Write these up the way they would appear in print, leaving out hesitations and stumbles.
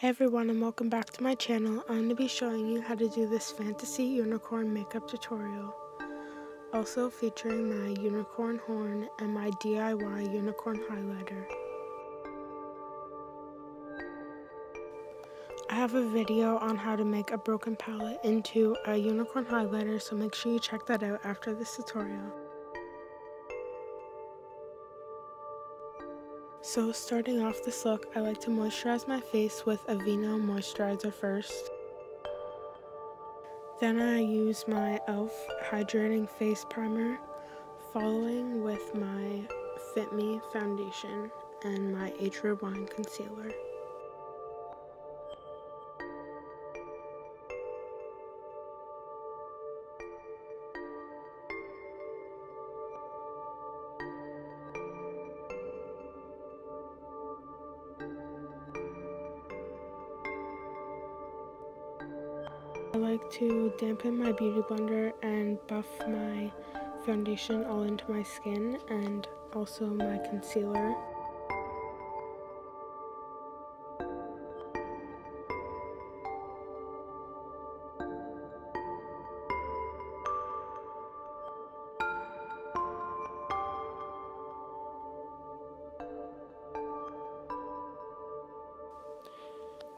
Hey everyone, and welcome back to my channel. I'm going to be showing you how to do this fantasy unicorn makeup tutorial, also featuring my unicorn horn and my DIY unicorn highlighter. I have a video on how to make a broken palette into a unicorn highlighter, so make sure you check that out after this tutorial. So starting off this look, I like to moisturize my face with a Vino moisturizer first. Then I use my e.l.f. hydrating face primer, following with my Fit Me foundation and my Age Rewind concealer. I like to dampen my beauty blender and buff my foundation all into my skin and also my concealer.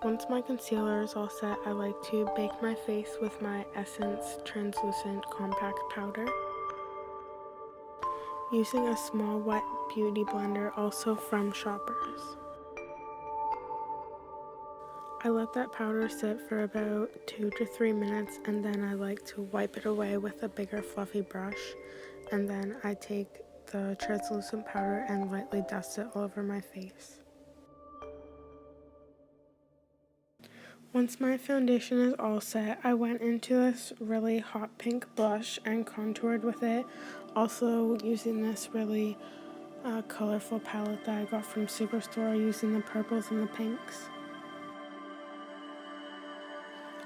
Once my concealer is all set, I like to bake my face with my Essence Translucent Compact Powder. Using a small wet beauty blender, also from Shoppers. I let that powder sit for about 2 to 3 minutes, and then I like to wipe it away with a bigger fluffy brush, and then I take the translucent powder and lightly dust it all over my face. Once my foundation is all set, I went into this really hot pink blush and contoured with it, also using this really colorful palette that I got from Superstore, using the purples and the pinks.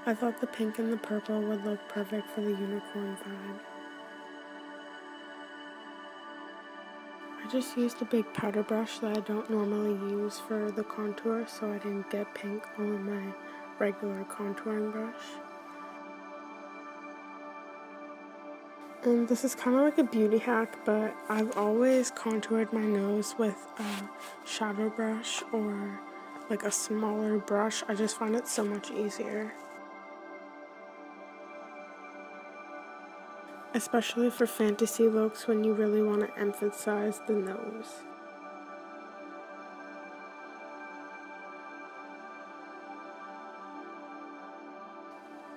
I thought the pink and the purple would look perfect for the unicorn vibe. I just used a big powder brush that I don't normally use for the contour, so I didn't get pink on my regular contouring brush. And this is kind of like a beauty hack, but I've always contoured my nose with a shadow brush or like a smaller brush. I just find it so much easier. Especially for fantasy looks when you really want to emphasize the nose.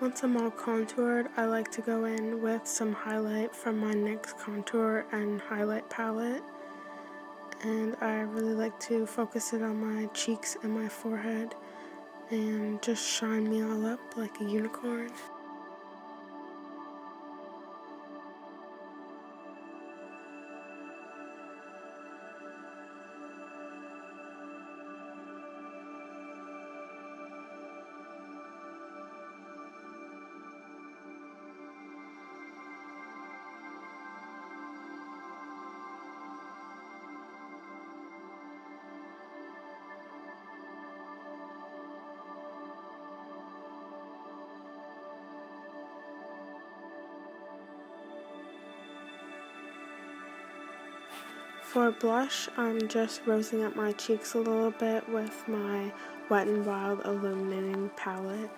Once I'm all contoured, I like to go in with some highlight from my NYX contour and highlight palette. And I really like to focus it on my cheeks and my forehead and just shine me all up like a unicorn. For blush, I'm just rosing up my cheeks a little bit with my Wet n Wild Illuminating Palette.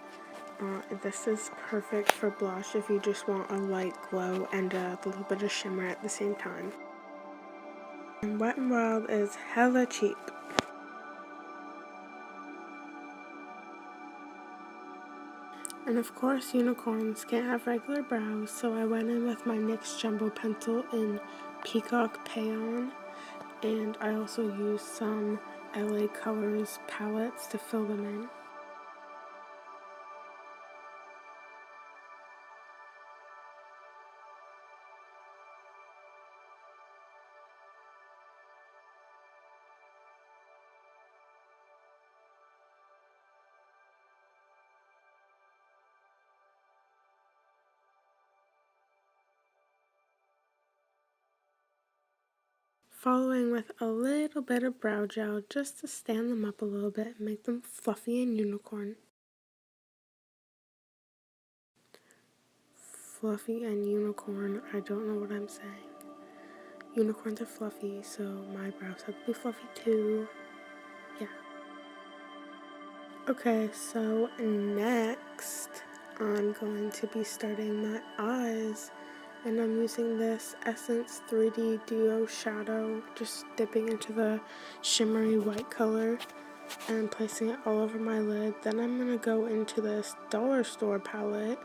This is perfect for blush if you just want a light glow and a little bit of shimmer at the same time. And Wet n Wild is hella cheap. And of course, unicorns can't have regular brows, so I went in with my NYX Jumbo Pencil in Peacock Payon. And I also used some LA Colors palettes to fill them in. following with a little bit of brow gel just to stand them up a little bit and make them fluffy and unicorn. Fluffy and unicorn, I don't know what I'm saying. Unicorns are fluffy, so my brows have to be fluffy too. Yeah. Okay, so next I'm going to be starting my eyes, and I'm using this Essence 3D Duo Shadow, just dipping into the shimmery white color and placing it all over my lid. Then I'm going to go into this dollar store palette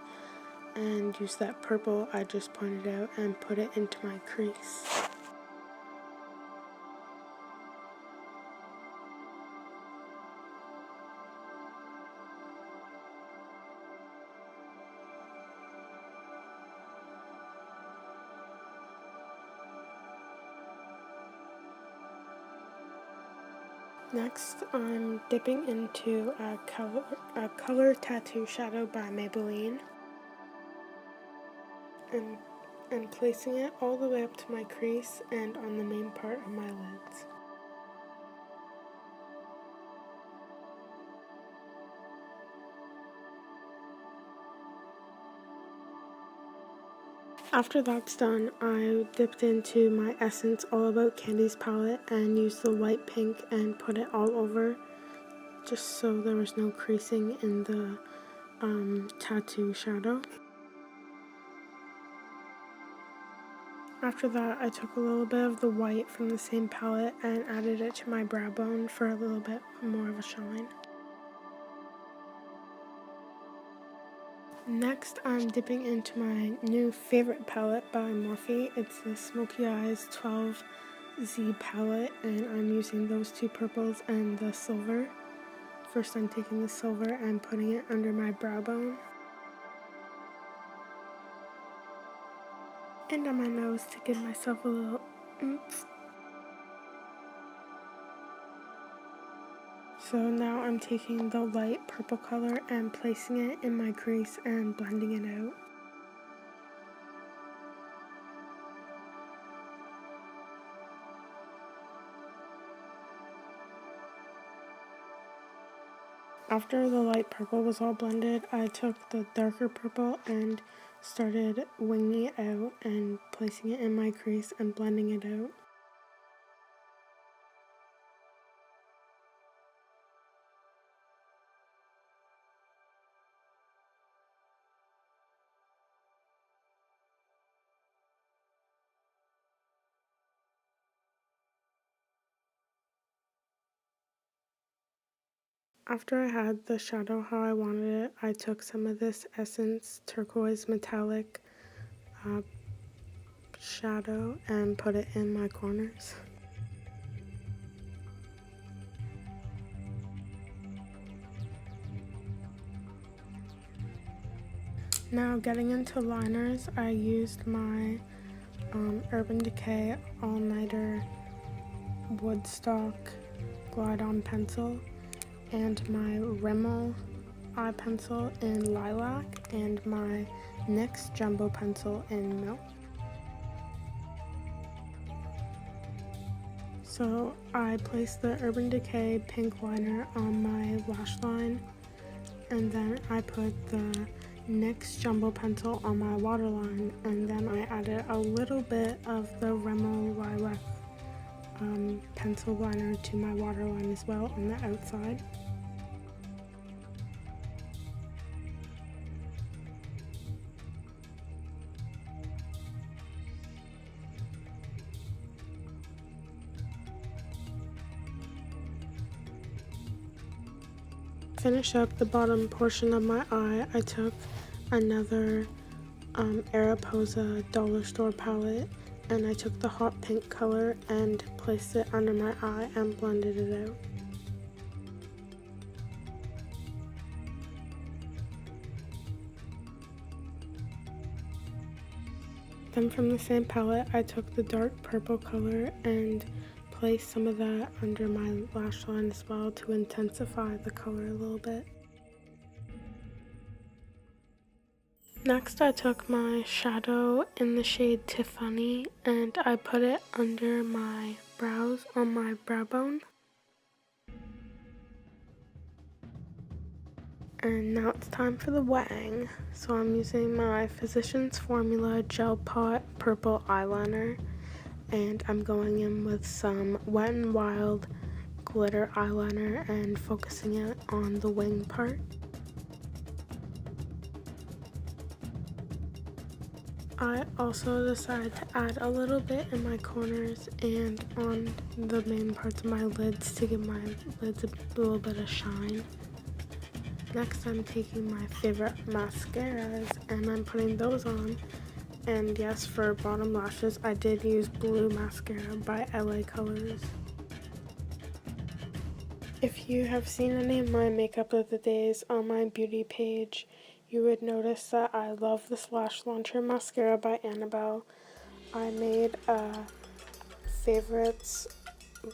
and use that purple I just pointed out and put it into my crease. Next, I'm dipping into a color tattoo shadow by Maybelline and placing it all the way up to my crease and on the main part of my lids. After that's done, I dipped into my Essence All About Candies palette and used the light pink and put it all over, just so there was no creasing in the tattoo shadow. After that, I took a little bit of the white from the same palette and added it to my brow bone for a little bit more of a shine. Next, I'm dipping into my new favorite palette by Morphe. It's the Smoky Eyes 12Z palette, and I'm using those two purples and the silver. First, I'm taking the silver and putting it under my brow bone and on my nose to give myself a little oomph. So now I'm taking the light purple color and placing it in my crease and blending it out. After the light purple was all blended, I took the darker purple and started winging it out and placing it in my crease and blending it out. After I had the shadow how I wanted it, I took some of this Essence Turquoise Metallic shadow and put it in my corners. Now getting into liners, I used my Urban Decay All Nighter Woodstock Glide On Pencil and my Rimmel eye pencil in Lilac and my NYX Jumbo pencil in Milk. So I placed the Urban Decay pink liner on my lash line, and then I put the NYX Jumbo pencil on my waterline, and then I added a little bit of the Rimmel Lilac pencil liner to my waterline as well on the outside. Finish up the bottom portion of my eye, I took another Aeroposa dollar store palette and I took the hot pink color and placed it under my eye and blended it out. Then from the same palette, I took the dark purple color and placed some of that under my lash line as well to intensify the color a little bit. Next, I took my shadow in the shade Tiffany and I put it under my brows on my brow bone. And now it's time for the wetting. So I'm using my Physicians Formula Gel Pot Purple Eyeliner. And I'm going in with some Wet n Wild glitter eyeliner and focusing it on the wing part. I also decided to add a little bit in my corners and on the main parts of my lids to give my lids a little bit of shine. Next, I'm taking my favorite mascaras and I'm putting those on. And yes, for bottom lashes, I did use blue mascara by LA Colors. If you have seen any of my makeup of the days on my beauty page, you would notice that I love this Lash Launcher mascara by Annabelle. I made a favorites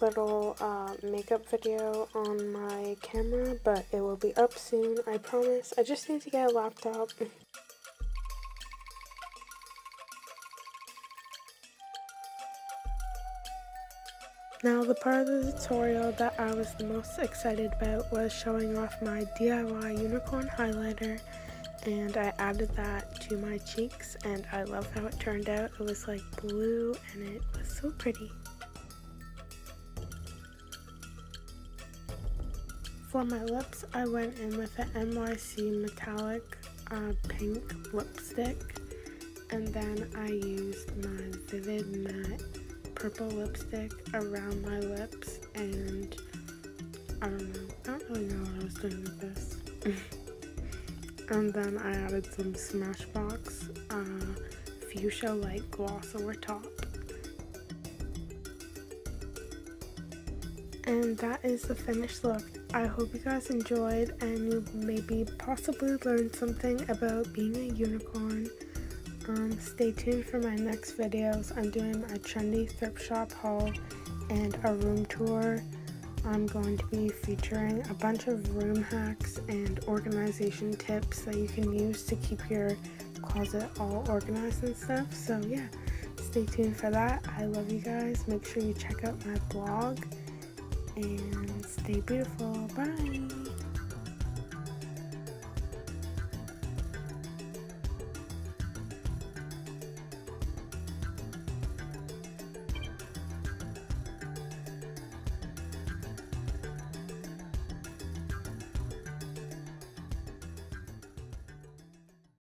little makeup video on my camera, but it will be up soon, I promise. I just need to get a laptop. Now, the part of the tutorial that I was the most excited about was showing off my DIY unicorn highlighter, and I added that to my cheeks, and I love how it turned out. It was like blue, and it was so pretty. For my lips, I went in with an NYC metallic pink lipstick, and then I used my Vivid Matte purple lipstick around my lips, and I don't really know what I was doing with this. And then I added some Smashbox fuchsia light gloss over top. And that is the finished look. I hope you guys enjoyed and you maybe possibly learned something about being a unicorn. Stay tuned for my next videos. I'm doing a trendy thrift shop haul and a room tour. I'm going to be featuring a bunch of room hacks and organization tips that you can use to keep your closet all organized and stuff. So yeah, stay tuned for that. I love you guys. Make sure you check out my blog and stay beautiful. Bye!